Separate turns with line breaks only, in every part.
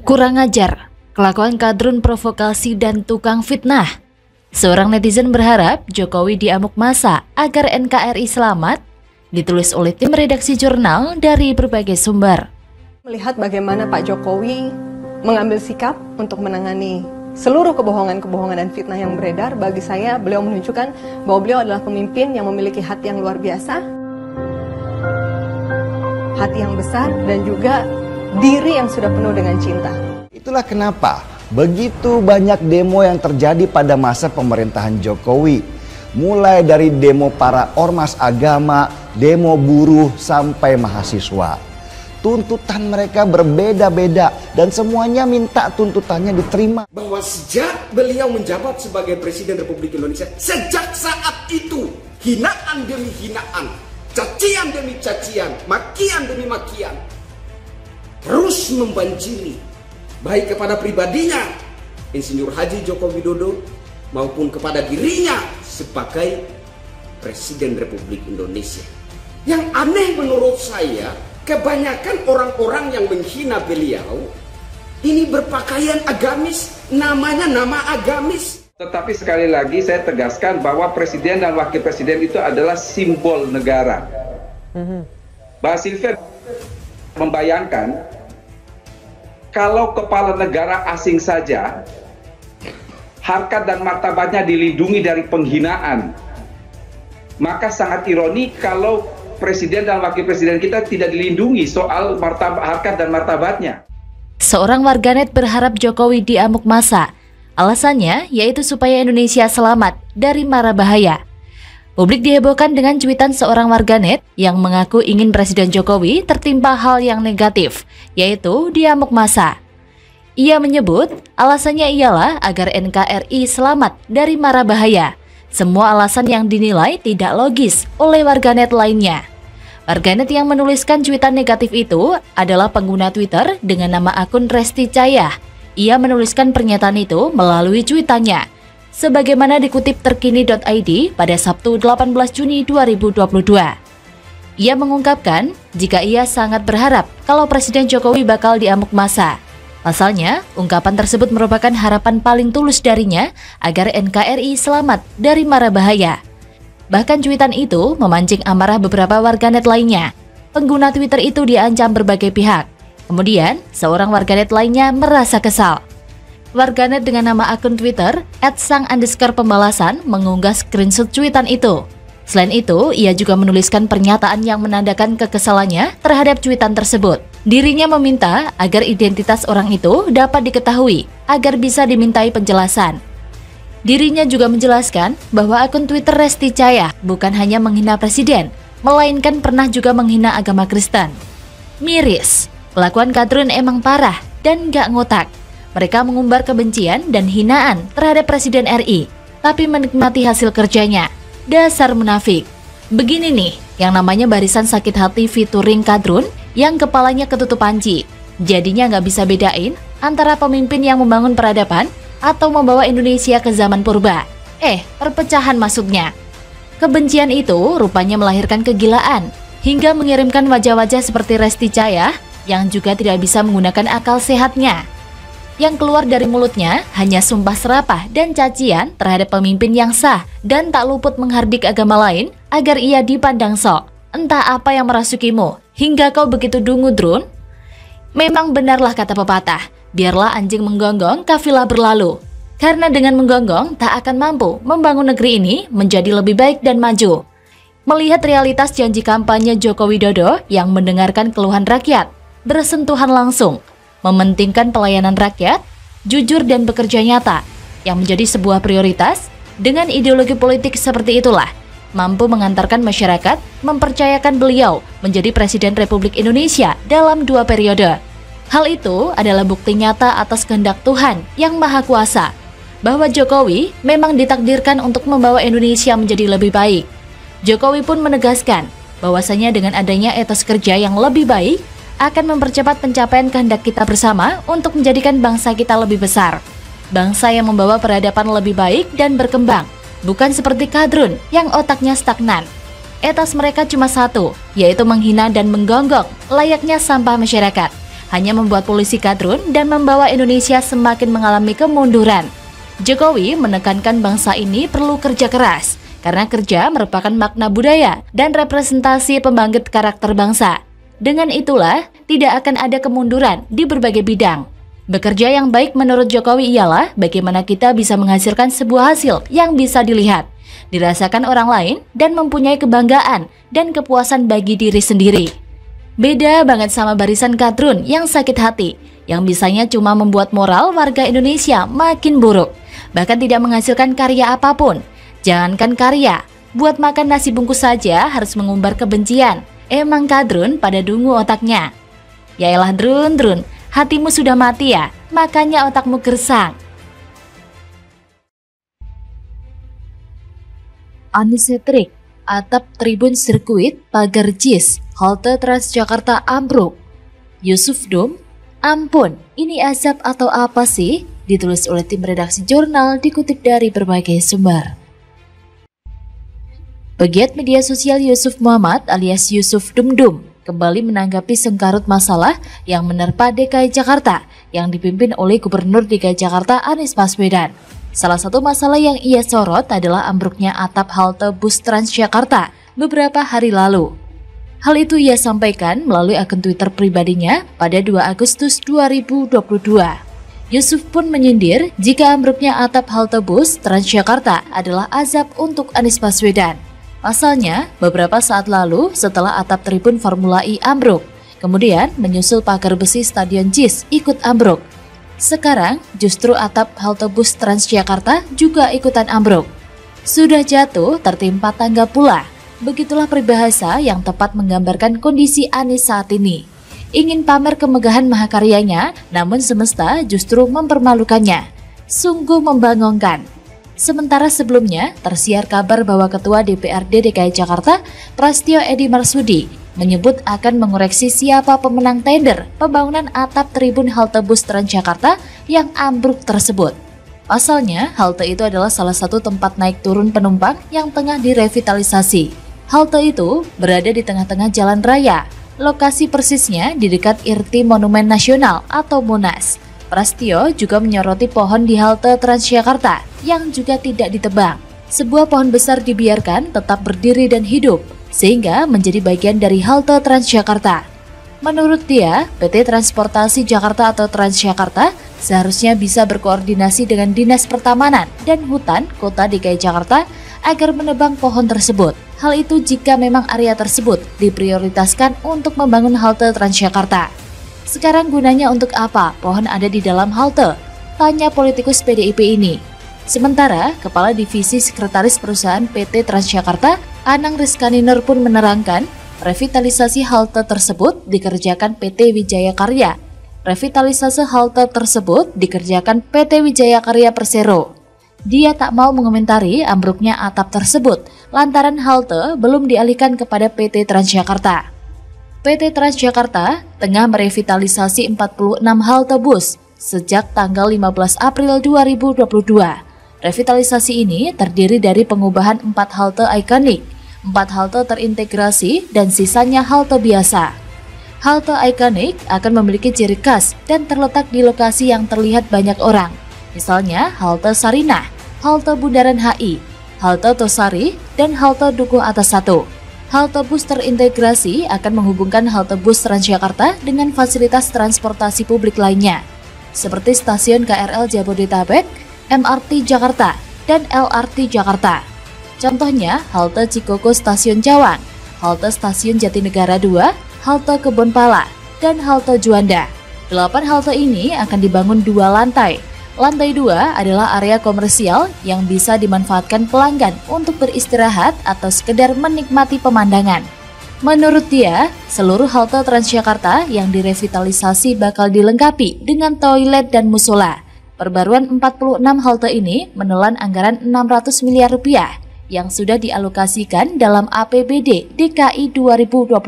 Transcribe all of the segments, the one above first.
Kurang ajar, kelakuan kadrun provokasi dan tukang fitnah. Seorang netizen berharap Jokowi diamuk massa agar NKRI selamat, ditulis oleh tim redaksi jurnal dari berbagai sumber.
Melihat bagaimana Pak Jokowi mengambil sikap untuk menangani seluruh kebohongan-kebohongan dan fitnah yang beredar, bagi saya beliau menunjukkan bahwa beliau adalah pemimpin yang memiliki hati yang luar biasa, hati yang besar, dan juga diri yang sudah penuh dengan cinta.
Itulah kenapa begitu banyak demo yang terjadi pada masa pemerintahan Jokowi. Mulai dari demo para ormas agama, demo buruh, sampai mahasiswa. Tuntutan mereka berbeda-beda dan semuanya minta tuntutannya diterima.
Bahwa sejak beliau menjabat sebagai Presiden Republik Indonesia, sejak saat itu hinaan demi hinaan, cacian demi cacian, makian demi makian terus membanjiri, baik kepada pribadinya Insinyur Haji Joko Widodo maupun kepada dirinya sebagai Presiden Republik Indonesia. Yang aneh menurut saya, kebanyakan orang-orang yang menghina beliau ini berpakaian agamis, namanya nama agamis.
Tetapi sekali lagi saya tegaskan bahwa presiden dan wakil presiden itu adalah simbol negara. Mbak Silvia membayangkan kalau kepala negara asing saja harkat dan martabatnya dilindungi dari penghinaan, maka sangat ironi kalau presiden dan wakil presiden kita tidak dilindungi soal harkat dan martabatnya.
Seorang warganet berharap Jokowi diamuk massa. Alasannya yaitu supaya Indonesia selamat dari mara bahaya. Publik dihebohkan dengan cuitan seorang warganet yang mengaku ingin Presiden Jokowi tertimpa hal yang negatif, yaitu diamuk massa. Ia menyebut alasannya ialah agar NKRI selamat dari mara bahaya. Semua alasan yang dinilai tidak logis oleh warganet lainnya. Warganet yang menuliskan cuitan negatif itu adalah pengguna Twitter dengan nama akun Resti Cayah. Ia menuliskan pernyataan itu melalui cuitannya. Sebagaimana dikutip terkini.id pada Sabtu 18 Juni 2022. Ia mengungkapkan jika ia sangat berharap kalau Presiden Jokowi bakal diamuk massa. Pasalnya, ungkapan tersebut merupakan harapan paling tulus darinya agar NKRI selamat dari mara bahaya. Bahkan cuitan itu memancing amarah beberapa warganet lainnya. Pengguna Twitter itu diancam berbagai pihak. Kemudian, seorang warganet lainnya merasa kesal. Warganet dengan nama akun Twitter @sang_pembalasan mengunggah screenshot cuitan itu. Selain itu, ia juga menuliskan pernyataan yang menandakan kekesalannya terhadap cuitan tersebut. Dirinya meminta agar identitas orang itu dapat diketahui agar bisa dimintai penjelasan. Dirinya juga menjelaskan bahwa akun Twitter Resti Cayah bukan hanya menghina presiden, melainkan pernah juga menghina agama Kristen. Miris, kelakuan kadrun emang parah dan gak ngotak. Mereka mengumbar kebencian dan hinaan terhadap Presiden RI, tapi menikmati hasil kerjanya. Dasar munafik. Begini nih, yang namanya barisan sakit hati featuring kadrun yang kepalanya ketutup panci. Jadinya nggak bisa bedain antara pemimpin yang membangun peradaban atau membawa Indonesia ke zaman purba. Perpecahan maksudnya. Kebencian itu rupanya melahirkan kegilaan, hingga mengirimkan wajah-wajah seperti Resti Cayah yang juga tidak bisa menggunakan akal sehatnya. Yang keluar dari mulutnya hanya sumpah serapah dan cacian terhadap pemimpin yang sah dan tak luput menghardik agama lain agar ia dipandang sok. Entah apa yang merasukimu hingga kau begitu dungu, drun? Memang benarlah kata pepatah, biarlah anjing menggonggong kafilah berlalu. Karena dengan menggonggong tak akan mampu membangun negeri ini menjadi lebih baik dan maju. Melihat realitas janji kampanye Joko Widodo yang mendengarkan keluhan rakyat, bersentuhan langsung, mementingkan pelayanan rakyat, jujur dan bekerja nyata, yang menjadi sebuah prioritas, dengan ideologi politik seperti itulah, mampu mengantarkan masyarakat mempercayakan beliau menjadi Presiden Republik Indonesia dalam 2 periode. Hal itu adalah bukti nyata atas kehendak Tuhan yang Maha Kuasa, bahwa Jokowi memang ditakdirkan untuk membawa Indonesia menjadi lebih baik. Jokowi pun menegaskan bahwasanya dengan adanya etos kerja yang lebih baik, akan mempercepat pencapaian kehendak kita bersama untuk menjadikan bangsa kita lebih besar. Bangsa yang membawa peradaban lebih baik dan berkembang, bukan seperti kadrun yang otaknya stagnan. Etos mereka cuma satu, yaitu menghina dan menggonggong layaknya sampah masyarakat. hanya membuat polisi kadrun dan membawa Indonesia semakin mengalami kemunduran. Jokowi menekankan bangsa ini perlu kerja keras, karena kerja merupakan makna budaya dan representasi pembangkit karakter bangsa. Dengan itulah, tidak akan ada kemunduran di berbagai bidang. Bekerja yang baik menurut Jokowi ialah bagaimana kita bisa menghasilkan sebuah hasil yang bisa dilihat, dirasakan orang lain, dan mempunyai kebanggaan dan kepuasan bagi diri sendiri. Beda banget sama barisan kadrun yang sakit hati, yang bisanya cuma membuat moral warga Indonesia makin buruk, bahkan tidak menghasilkan karya apapun. Jangankan karya, buat makan nasi bungkus saja harus mengumbar kebencian. Emang kadrun pada dungu otaknya. Yaelah drun, hatimu sudah mati ya, makanya otakmu gersang. Anisetrik, atap tribun sirkuit, pagar JIS, halte Transjakarta ambruk. Yusuf Dum, ampun, ini azab atau apa sih? Ditulis oleh tim redaksi jurnal, dikutip dari berbagai sumber. Pegiat media sosial Yusuf Muhammad alias Yusuf Dum kembali menanggapi sengkarut masalah yang menerpa DKI Jakarta yang dipimpin oleh Gubernur DKI Jakarta Anies Baswedan. Salah satu masalah yang ia sorot adalah ambruknya atap halte bus Transjakarta beberapa hari lalu. Hal itu ia sampaikan melalui akun Twitter pribadinya pada 2 Agustus 2022. Yusuf pun menyindir jika ambruknya atap halte bus Transjakarta adalah azab untuk Anies Baswedan. Pasalnya, beberapa saat lalu setelah atap tribun Formula E ambruk, kemudian menyusul pagar besi Stadion JIS ikut ambruk. Sekarang, justru atap halte bus Transjakarta juga ikutan ambruk. Sudah jatuh, tertimpa tangga pula. Begitulah peribahasa yang tepat menggambarkan kondisi Anies saat ini. Ingin pamer kemegahan mahakaryanya, namun semesta justru mempermalukannya. Sungguh membangongkan. Sementara sebelumnya, tersiar kabar bahwa Ketua DPRD DKI Jakarta, Prasetyo Edy Marsudi, menyebut akan mengoreksi siapa pemenang tender pembangunan atap tribun halte bus Transjakarta yang ambruk tersebut. Pasalnya, halte itu adalah salah satu tempat naik turun penumpang yang tengah direvitalisasi. Halte itu berada di tengah-tengah jalan raya. Lokasi persisnya di dekat IRT Monumen Nasional atau Monas. Prasetyo juga menyoroti pohon di halte Transjakarta yang juga tidak ditebang. Sebuah pohon besar dibiarkan tetap berdiri dan hidup, sehingga menjadi bagian dari halte Transjakarta. Menurut dia, PT Transportasi Jakarta atau Transjakarta seharusnya bisa berkoordinasi dengan Dinas Pertamanan dan Hutan Kota DKI Jakarta agar menebang pohon tersebut. Hal itu jika memang area tersebut diprioritaskan untuk membangun halte Transjakarta. Sekarang gunanya untuk apa pohon ada di dalam halte? Tanya politikus PDIP ini. Sementara, Kepala Divisi Sekretaris Perusahaan PT Transjakarta, Anang Rizkaninur pun menerangkan, revitalisasi halte tersebut dikerjakan PT Wijaya Karya. Revitalisasi halte tersebut dikerjakan PT Wijaya Karya Persero. Dia tak mau mengomentari ambruknya atap tersebut, lantaran halte belum dialihkan kepada PT Transjakarta. PT Transjakarta tengah merevitalisasi 46 halte bus sejak tanggal 15 April 2022. Revitalisasi ini terdiri dari pengubahan 4 halte ikonik, 4 halte terintegrasi, dan sisanya halte biasa. Halte ikonik akan memiliki ciri khas dan terletak di lokasi yang terlihat banyak orang. Misalnya halte Sarinah, halte Bundaran HI, halte Tosari, dan halte Dukuh Atas 1. Halte bus terintegrasi akan menghubungkan halte bus Transjakarta dengan fasilitas transportasi publik lainnya, seperti stasiun KRL Jabodetabek, MRT Jakarta, dan LRT Jakarta. Contohnya, halte Cikoko Stasiun Cawang, halte Stasiun Jatinegara 2, halte Kebonpala, dan halte Juanda. 8 halte ini akan dibangun 2 lantai. Lantai 2 adalah area komersial yang bisa dimanfaatkan pelanggan untuk beristirahat atau sekedar menikmati pemandangan. Menurut dia, seluruh halte Transjakarta yang direvitalisasi bakal dilengkapi dengan toilet dan musola. Perbaruan 46 halte ini menelan anggaran 600 miliar rupiah yang sudah dialokasikan dalam APBD DKI 2022.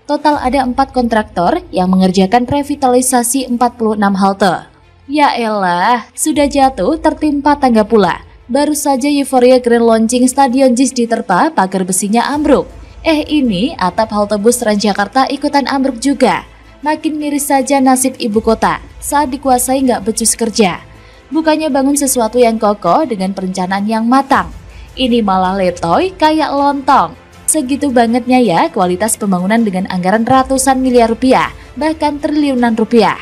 Total ada 4 kontraktor yang mengerjakan revitalisasi 46 halte. Ya elah, sudah jatuh tertimpa tangga pula. Baru saja euforia grand launching Stadion JIS diterpa, pagar besinya ambruk. Ini atap halte bus Transjakarta ikutan ambruk juga. makin miris saja nasib ibu kota saat dikuasai nggak becus kerja. Bukannya bangun sesuatu yang kokoh dengan perencanaan yang matang, ini malah letoy kayak lontong. Segitu bangetnya ya kualitas pembangunan dengan anggaran ratusan miliar rupiah, bahkan triliunan rupiah.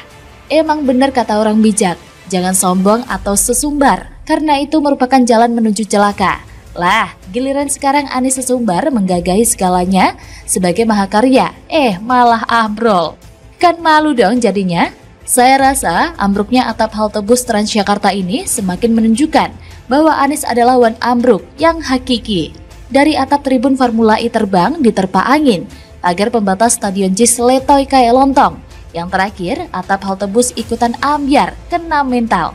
Emang benar kata orang bijak, jangan sombong atau sesumbar, karena itu merupakan jalan menuju celaka. Lah, giliran sekarang Anies sesumbar menggagahi segalanya sebagai mahakarya, malah ambrol. Kan malu dong jadinya. Saya rasa ambruknya atap halte bus Transjakarta ini semakin menunjukkan bahwa Anies adalah wan ambruk yang hakiki. Dari atap tribun Formula E terbang diterpa angin, pagar pembatas stadion JIS letoy kayak lontong. Yang terakhir, atap halte bus ikutan ambyar, kena mental.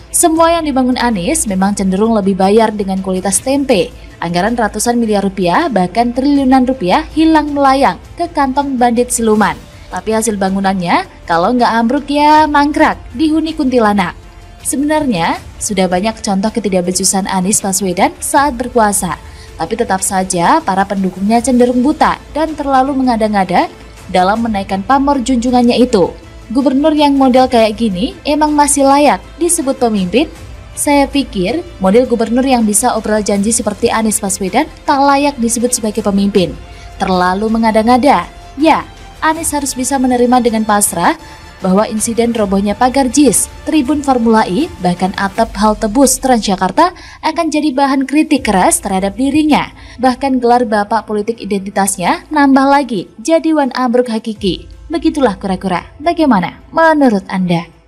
Semua yang dibangun Anies memang cenderung lebih bayar dengan kualitas tempe. Anggaran ratusan miliar rupiah bahkan triliunan rupiah hilang melayang ke kantong bandit siluman. Tapi hasil bangunannya kalau nggak ambruk ya mangkrak dihuni kuntilanak. Sebenarnya sudah banyak contoh ketidakbecusan Anies Baswedan saat berkuasa. Tapi tetap saja para pendukungnya cenderung buta dan terlalu mengada-ngada dalam menaikkan pamor junjungannya itu. Gubernur yang model kayak gini emang masih layak disebut pemimpin? Saya pikir model gubernur yang bisa obrol janji seperti Anies Baswedan tak layak disebut sebagai pemimpin. Terlalu mengada-ngada. Ya, Anies harus bisa menerima dengan pasrah bahwa insiden robohnya pagar JIS, tribun Formula E, bahkan atap halte bus Transjakarta akan jadi bahan kritik keras terhadap dirinya. Bahkan gelar bapak politik identitasnya nambah lagi jadi wan ambruk hakiki. Begitulah kura-kura. Bagaimana menurut Anda?